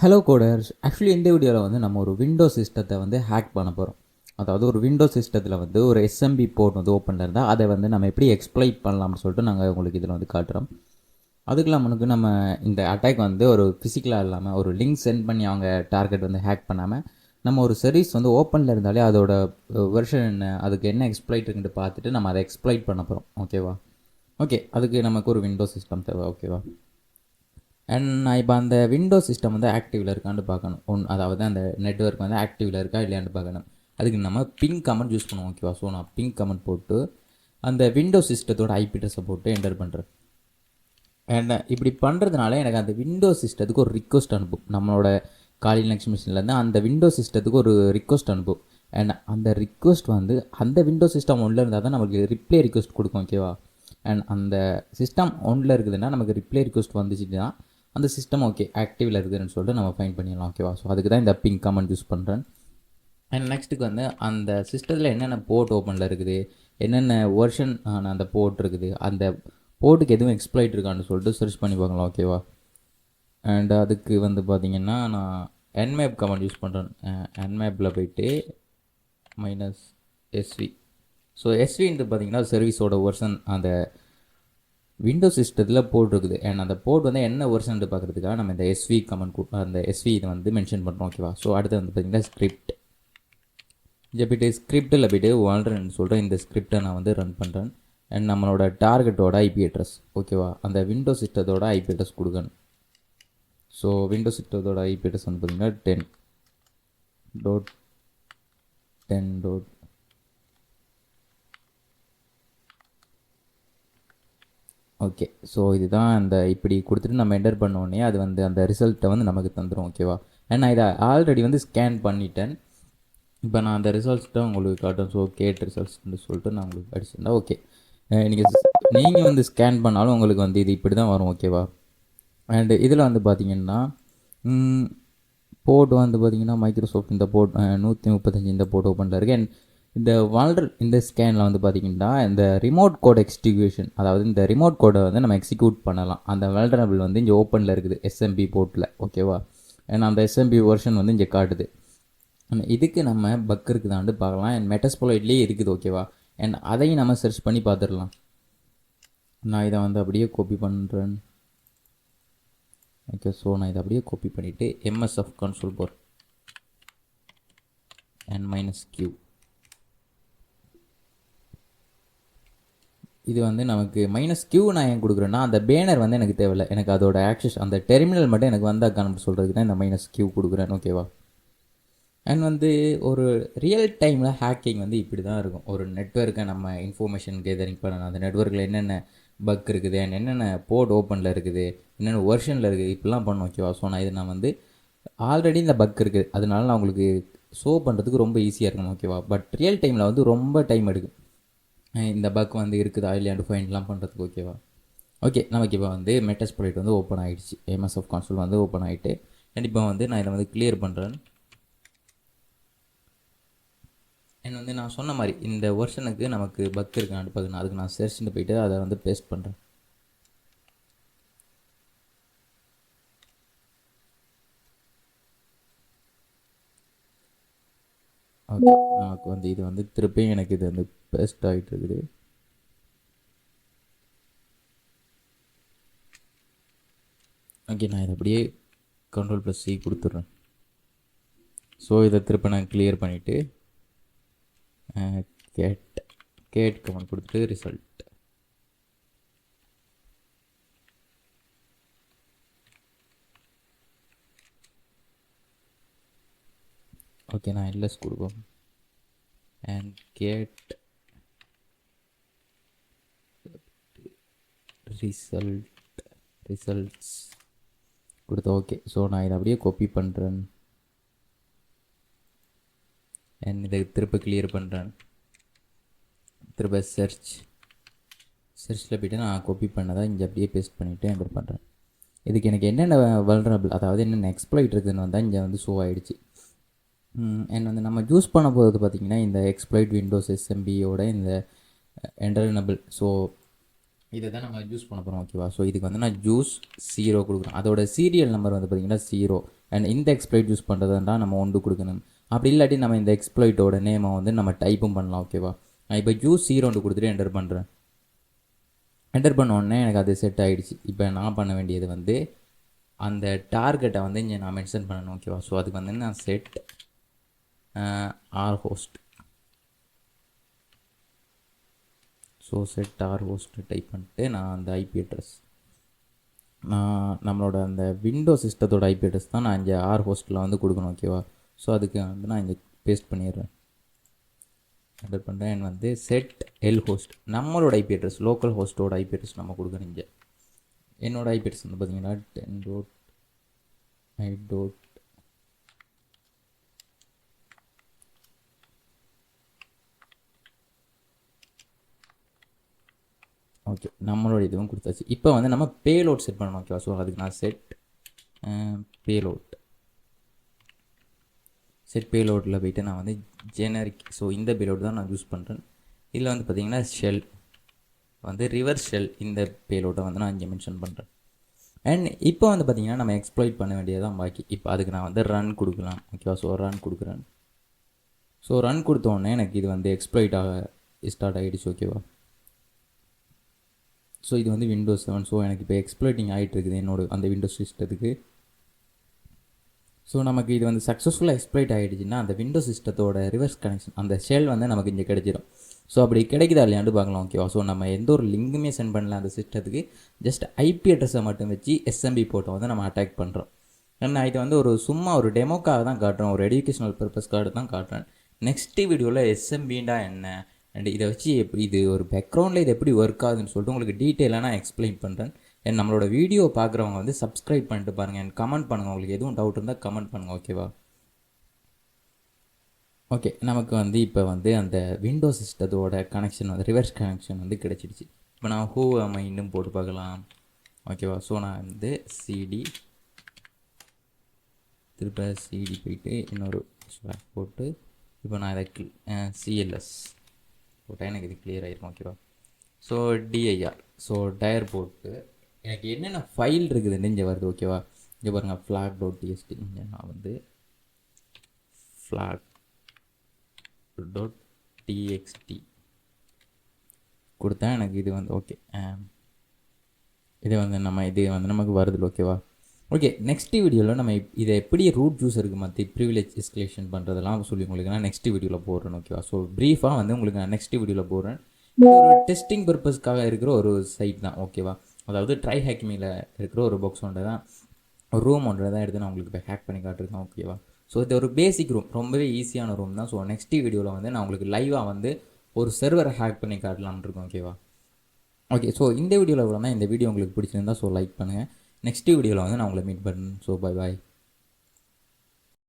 Hello coders. Actually இந்த வீடியோவில் வந்து நம்ம ஒரு விண்டோ சிஸ்டத்தை வந்து ஹேக் பண்ண போகிறோம். அதாவது ஒரு விண்டோ சிஸ்டத்தில் வந்து ஒரு எஸ்எம்பி போர்ட் வந்து ஓப்பனில் இருந்தால் அதை வந்து நம்ம எப்படி எக்ஸ்ப்ளைட் பண்ணலாம்னு சொல்லிட்டு நாங்கள் உங்களுக்கு இதில் வந்து காட்டுறோம். அதுக்கெல்லாம் முன்னுக்கு நம்ம இந்த அட்டாக் வந்து ஒரு ஃபிசிக்கலாக இல்லாமல் ஒரு லிங்க் சென்ட் பண்ணி அவங்க டார்கெட் வந்து ஹேக் பண்ணாமல் நம்ம ஒரு சர்வீஸ் வந்து ஓப்பனில் இருந்தாலே அதோட வெர்ஷன் என்ன, அதுக்கு என்ன எக்ஸ்ப்ளைட் இருக்குன்னு பார்த்துட்டு நம்ம அதை எக்ஸ்ப்ளைட் பண்ண போகிறோம். ஓகேவா? ஓகே, அதுக்கு நமக்கு ஒரு விண்டோ சிஸ்டம் தேவை. ஓகேவா? அண்ட் நான் இப்போ அந்த விண்டோ சிஸ்டம் வந்து ஆக்டிவில் இருக்கான்னு பார்க்கணும். அதாவது அந்த நெட்ஒர்க் வந்து ஆக்டிவில் இருக்கா இல்லையான்னு பார்க்கணும். அதுக்கு நம்ம பிங் கமெண்ட் யூஸ் பண்ணுவோம். ஓகேவா? ஸோ நான் பிங் கமெண்ட் போட்டு அந்த விண்டோ சிஸ்டத்தோட ஐபி அட்ரஸை போட்டு என்டர் பண்ணுறேன். அண்ட் இப்படி பண்ணுறதுனால எனக்கு அந்த விண்டோ சிஸ்டத்துக்கு ஒரு ரிக்வஸ்ட் அனுப்பும். நம்மளோட காலி லினக்ஸ் மிஷின்லேருந்து அந்த விண்டோ சிஸ்டத்துக்கு ஒரு ரிக்வஸ்ட் அனுப்பும். அண்ட் அந்த ரிக்வஸ்ட் வந்து அந்த விண்டோ சிஸ்டம் ஒன்றில் இருந்தால் தான் நமக்கு ரிப்ளை ரிக்வஸ்ட் கொடுக்கும். ஓகேவா? அண்ட் அந்த சிஸ்டம் ஒன்றில் இருக்குதுன்னா நமக்கு ரிப்ளை ரிக்வஸ்ட் வந்துச்சுன்னா அந்த சிஸ்டம் ஓகே ஆக்டிவில் இருக்குதுன்னு சொல்லிட்டு நம்ம ஃபைன் பண்ணிடலாம். ஓகேவா? ஸோ அதுக்கு தான் இந்த பிங் கமெண்ட் யூஸ் பண்ணுறேன். அண்ட் நெக்ஸ்ட்டுக்கு வந்து அந்த சிஸ்டத்தில் என்னென்ன போர்ட் ஓப்பனில் இருக்குது, என்னென்ன வெர்ஷன் அந்த போர்ட் இருக்குது, அந்த போர்ட்டுக்கு எதுவும் எக்ஸ்ப்ளாய்ட் இருக்கான்னு சொல்லிட்டு சர்ச் பண்ணி பார்க்கலாம். ஓகேவா? அண்ட் அதுக்கு வந்து பார்த்திங்கன்னா நான் nmap கமெண்ட் யூஸ் பண்ணுறேன். nmapல போயிட்டு -sv. ஸோ எஸ்வின்ட்டு பார்த்தீங்கன்னா சர்வீஸோட வெர்ஷன் அந்த விண்டோ சிஸ்டத்தில் போர்ட் இருக்குது. அண்ட் அந்த போர்ட் வந்து என்ன வெர்ஷன் பார்க்குறதுக்காக நம்ம இந்த எஸ்வி கமெண்ட் அந்த எஸ்வி இதை வந்து மென்ஷன் பண்ணுறோம். ஓகேவா? ஸோ அடுத்து வந்து பார்த்திங்கன்னா ஸ்கிரிப்ட். இங்கே போய்ட்டு ஸ்கிரிப்டில் போய்ட்டு வால்ரன்னு சொல்கிறேன். இந்த ஸ்கிரிப்டை நான் வந்து ரன் பண்ணுறேன். அண்ட் நம்மளோட டார்கெட்டோட ஐபி அட்ரஸ். ஓகேவா? அந்த விண்டோ சிஸ்டத்தோட ஐபி அட்ரஸ் கொடுக்கணும். ஸோ விண்டோ சிஸ்டத்தோட ஐபி அட்ரஸ் வந்து பார்த்திங்கன்னா 10.10. ஓகே, ஸோ இதுதான் அந்த இப்படி கொடுத்துட்டு நம்ம என்டர் பண்ணோடனே அது வந்து அந்த ரிசல்ட்டை வந்து நமக்கு தந்துடும். ஓகேவா? அண்ட் நான் இதை ஆல்ரெடி வந்து ஸ்கேன் பண்ணிட்டேன். இப்போ நான் அந்த ரிசல்ட்ஸ் தான் உங்களுக்கு காட்டும். ஸோ கேட் ரிசல்ட்ஸ்ன்னு சொல்லிட்டு நான் உங்களுக்கு அடிச்சிருந்தா ஓகே. நீங்கள் வந்து ஸ்கேன் பண்ணாலும் உங்களுக்கு வந்து இது இப்படி தான் வரும். ஓகேவா? அண்டு இதில் வந்து பார்த்திங்கன்னா போர்ட் வந்து பார்த்திங்கன்னா மைக்ரோசாஃப்ட் இந்த போர்ட் 135 இந்த போர்ட் ஓப்பனில் இருக்குது. அண்ட் இந்த ஸ்கேனில் வந்து பார்த்திங்கன்னா இந்த ரிமோட் கோட் எக்ஸிக்யூஷன், அதாவது இந்த ரிமோட் கோடை வந்து நம்ம எக்ஸிக்யூட் பண்ணலாம். அந்த வல்னரபிள் வந்து இங்கே ஓப்பனில் இருக்குது எஸ்எம்பி போர்ட்டில். ஓகேவா? ஏன்னா அந்த எஸ்எம்பி வெர்ஷன் வந்து இங்கே காட்டுது. இதுக்கு நம்ம பக் இருக்குதான்னு பார்க்கலாம். அண்ட் மெட்டாஸ்ப்ளாய்ட்லேயே இருக்குது. ஓகேவா? அண்ட் அதையும் நம்ம சர்ச் பண்ணி பார்த்துடலாம். நான் இதை வந்து அப்படியே காப்பி பண்ணுறேன். ஓகே, ஸோ நான் இதை அப்படியே காப்பி பண்ணிவிட்டு MSF கன்சோல் போர் அண்ட் -q. இது வந்து நமக்கு -q நான் ஏன் கொடுக்குறேன்னா அந்த பேனர் வந்து எனக்கு தேவையில்லை. எனக்கு அதோட ஆக்சஸ் அந்த டெர்மினல் மட்டும் எனக்கு வந்து அக்கௌண்ட் சொல்கிறதுக்கு தான் இந்த -q கொடுக்குறேன். ஓகேவா? அண்ட் வந்து ஒரு ரியல் டைமில் ஹேக்கிங் வந்து இப்படி தான் இருக்கும். ஒரு நெட்ஒர்க்கை நம்ம இன்ஃபர்மேஷன் கேதரிங் பண்ணணும். அந்த நெட்ஒர்க்கில் என்னென்ன பக் இருக்குது, அண்ட் என்னென்ன போர்ட் ஓப்பனில் இருக்குது, என்னென்ன வெர்ஷனில் இருக்குது, இப்படிலாம் பண்ணணும். ஓகேவா? ஸோ நான் வந்து ஆல்ரெடி இந்த பக் இருக்குது, அதனால நான் உங்களுக்கு ஷோ பண்ணுறதுக்கு ரொம்ப ஈஸியாக இருக்கணும். ஓகேவா? பட் ரியல் டைமில் வந்து ரொம்ப டைம் எடுக்கும் இந்த பக் வந்து இருக்குதா இல்லையாண்டு ஃபைன்லாம் பண்ணுறதுக்கு. ஓகேவா? ஓகே, நமக்கு இப்போ வந்து மெட்டாஸ்ப்ளாய்ட் வந்து ஓப்பன் ஆகிடுச்சு. MSF கன்சோல் வந்து ஓப்பன் ஆகிட்டு அண்ட் இப்போ வந்து நான் இதை வந்து கிளியர் பண்ணுறேன். அண்ட் வந்து நான் சொன்ன மாதிரி இந்த வெர்ஷனுக்கு நமக்கு பக் இருக்கான்னு பார்க்கணும். அதுக்கு நான் சர்ச்னு போயிட்டு அதை வந்து பேஸ்ட் பண்ணுறேன். ஓகே, நமக்கு வந்து இது வந்து திருப்பியும் எனக்கு இது வந்து பேஸ்ட் ஆகிட்டு இருக்குது. ஓகே, நான் இதை அப்படியே Ctrl+C கொடுத்துட்றேன். ஸோ இதை திருப்ப நான் கிளியர் பண்ணிவிட்டு கேட் கமெண்ட் கொடுத்துட்டு ரிசல்ட். ஓகே, நான் எல்எஸ் கொடுப்போம் அண்ட் கேட் ரிசல்ட்ஸ் கொடுத்தா ஓகே. ஸோ நான் இதை அப்படியே காப்பி பண்ணுறேன் அண்ட் இதை திருப்ப கிளியர் பண்ணுறேன். திருப்ப சர்ச்சில் போய்ட்டு நான் காப்பி பண்ணதை இங்கே அப்படியே பேஸ்ட் பண்ணிவிட்டு என்டர் பண்ணுறேன். இதுக்கு எனக்கு என்னென்ன வல்னரபிள், அதாவது என்னென்ன எக்ஸ்ப்ளாய்ட் இருக்குதுன்னு வந்தால் இங்கே வந்து ஷோ ஆகிடுச்சு. அண்ட் வந்து நம்ம யூஸ் பண்ண போகிறது பார்த்திங்கன்னா இந்த எக்ஸ்ப்ளாய்ட் விண்டோஸ் எஸ்எம்பியோட இந்த என்டர்னபிள். ஸோ இதை தான் நம்ம யூஸ் பண்ண போகிறோம் ஓகேவா. ஸோ இதுக்கு வந்து நான் ஜூஸ் 0 கொடுக்குறேன். அதோட சீரியல் நம்பர் வந்து பார்த்திங்கன்னா 0. அண்ட் இந்த எக்ஸ்ப்ளாய்ட் யூஸ் பண்ணுறதுன்றா நம்ம 1 கொடுக்கணும். அப்படி இல்லாட்டி நம்ம இந்த எக்ஸ்ப்ளாய்ட்டோட நேமை வந்து நம்ம டைப்பும் பண்ணலாம் ஓகேவா. நான் இப்போ ஜூஸ் 0 கொடுத்துட்டு என்டர் பண்ணுறேன். என்டர் பண்ண உடனே எனக்கு அது செட் ஆகிடுச்சு. இப்போ நான் பண்ண வேண்டியது வந்து அந்த டார்கெட்டை வந்து இங்கே நான் மென்ஷன் பண்ணணும் ஓகேவா. ஸோ அதுக்கு வந்து நான் set R host. So set R host type பண்ணிட்டு நான் அந்த ஐபி அட்ரஸ் நம்மளோட அந்த விண்டோ சிஸ்டத்தோட ஐபி அட்ரஸ் தான் நான் இங்கே ஆர் ஹோஸ்ட்டில் வந்து கொடுக்கணும் ஓகேவா. ஸோ அதுக்கு வந்து நான் இங்கே பேஸ்ட் பண்ணிடுறேன். என்டர் பண்ணுறேன். வந்து செட் எல் ஹோஸ்ட் நம்மளோட ஐபி அட்ரஸ் லோக்கல் ஹோஸ்ட்டோட ஐபி அட்ரஸ் நம்ம கொடுக்கணும். இங்கே என்னோட ஐபி அட்ரஸ் வந்து பார்த்தீங்கன்னா 10.8. ஓகே நம்மளோட இதுவும் கொடுத்தாச்சு. இப்போ வந்து நம்ம பேலோட் செட் பண்ணணும் ஓகேவா. ஸோ அதுக்கு நான் செட் பேலோட்டில் போய்ட்டு நான் வந்து ஜெனரிக். ஸோ இந்த பேலோட் தான் நான் யூஸ் பண்ணுறேன். இதில் வந்து பார்த்திங்கன்னா ஷெல் வந்து ரிவர்ஸ் ஷெல் இந்த பேலோட்டை வந்து நான் இங்கே மென்ஷன் பண்ணுறேன். அண்ட் இப்போ வந்து பார்த்திங்கன்னா நம்ம எக்ஸ்ப்ளாய்ட் பண்ண வேண்டியதான் பாக்கி. இப்போ அதுக்கு நான் வந்து ரன் கொடுக்கலாம் ஓகேவா. ஸோ ரன் கொடுக்குறேன். ஸோ ரன் கொடுத்தோடனே எனக்கு இது வந்து எக்ஸ்ப்ளாய்ட் ஸ்டார்ட் ஆகிடுச்சு ஓகேவா. ஸோ இது வந்து விண்டோஸ் 7. ஸோ எனக்கு இப்போ எக்ஸ்ப்ளாய்ட்டிங் ஆகிட்டு இருக்குது என்னோட அந்த விண்டோஸ் சிஸ்டத்துக்கு. ஸோ நமக்கு இது வந்து சக்ஸஸ்ஃபுல்லாக எக்ஸ்ப்ளாய்ட் ஆகிடுச்சுன்னா அந்த விண்டோஸ் சிஸ்டத்தோட ரிவர்ஸ் கனெக்ஷன் அந்த ஷெல் வந்து நமக்கு இங்கே கிடைச்சிடும். ஸோ அப்படி கிடைக்குதா இல்லையாண்டு பார்க்கலாம் ஓகேவா. ஸோ நம்ம எந்த ஒரு லிங்குமே சென்ட் பண்ணல அந்த சிஸ்டத்துக்கு. ஜஸ்ட் ஐபி அட்ரஸை மட்டும் வச்சு எஸ்எம்பி போட்டோ வந்து நம்ம அட்டாக் பண்ணுறோம். நான் இது வந்து சும்மா ஒரு டெமோக்காக தான் காட்டுறேன், ஒரு எஜுகேஷனல் பர்பஸ்க்காக தான் காட்டுறேன். நெக்ஸ்ட் வீடியோவில் எஸ்எம்பின்னா என்ன அண்ட் இதை வச்சு இது ஒரு பேக்ரவுண்டில் இது எப்படி ஒர்க் ஆகுதுன்னு சொல்லிட்டு உங்களுக்கு டீட்டெயிலாக நான் எக்ஸ்பிளைன் பண்ணுறேன். அண்ட் நம்மளோட வீடியோ பார்க்குறவங்க வந்து சப்ஸ்கிரைப் பண்ணிட்டு பாருங்கள் அண்ட் கமெண்ட் பண்ணுங்கள். உங்களுக்கு எதுவும் டவுட் இருந்தால் கமெண்ட் பண்ணுங்கள் ஓகேவா. ஓகே நமக்கு வந்து இப்போ வந்து அந்த விண்டோ சிஸ்டத்தோட கனெக்ஷன் வந்து ரிவர்ஸ் கனெக்ஷன் வந்து கிடச்சிடுச்சு. இப்போ நான் ஹூ அமை இன்னும் போட்டு பார்க்கலாம் ஓகேவா. ஸோ நான் வந்து சிடி திருப்ப சிடி போயிட்டு இன்னொரு போட்டு இப்போ நான் இதை சிஎல்எஸ் போட்டால் எனக்கு இது கிளியர் ஆகிருக்கும் ஓகேவா. ஸோ டிஐஆர் ஸோ டயர் போட்டு எனக்கு என்னென்ன ஃபைல் இருக்குதுன்னு இங்கே வருது ஓகேவா. இங்கே பாருங்கள் flag.txt. இங்கே நான் வந்து flag.txt கொடுத்தேன். எனக்கு இது வந்து ஓகே இது வந்து நமக்கு வருது ஓகேவா. ஓகே நெக்ஸ்ட் வீடியோவில் நம்ம இதை எப்படி ரூட் யூஸருக்கு மற்ற ப்ரிவிலேஜ் எஸ்கலேஷன் பண்ணுறதெல்லாம் சொல்லி உங்களுக்கு நான் நெக்ஸ்ட் வீடியோவில் போடுறேன் ஓகேவா. ஸோ ப்ரீஃபாக வந்து உங்களுக்கு நான் நெக்ஸ்ட் வீடியோவில் போடுறேன். ஒரு டெஸ்டிங் பர்பஸ்க்காக இருக்கிற ஒரு சைட் தான் ஓகேவா. அதாவது ட்ரை ஹேக்மியில் இருக்கிற ஒரு பாக்ஸ் ஒன்று தான், ஒரு ரூம் ஒன்று தான் எடுத்து நான் உங்களுக்கு இப்போ ஹேக் பண்ணி காட்டுருக்கேன் ஓகேவா. ஸோ இது ஒரு பேசிக் ரூம், ரொம்பவே ஈஸியான ரூம் தான். ஸோ நெக்ஸ்ட் வீடியோவில் வந்து நான் உங்களுக்கு லைவாக வந்து ஒரு சர்வரை ஹேக் பண்ணி காட்டலாம்னு இருக்கோம் ஓகேவா. ஓகே ஸோ இந்த வீடியோவில் இவ்வளோ தான். இந்த வீடியோ உங்களுக்கு பிடிச்சிருந்தா ஸோ லைக் பண்ணுங்கள். நெக்ஸ்ட் வீடியோவில் வந்து நான் உங்களை மீட் பண்ணுறேன். So bye bye.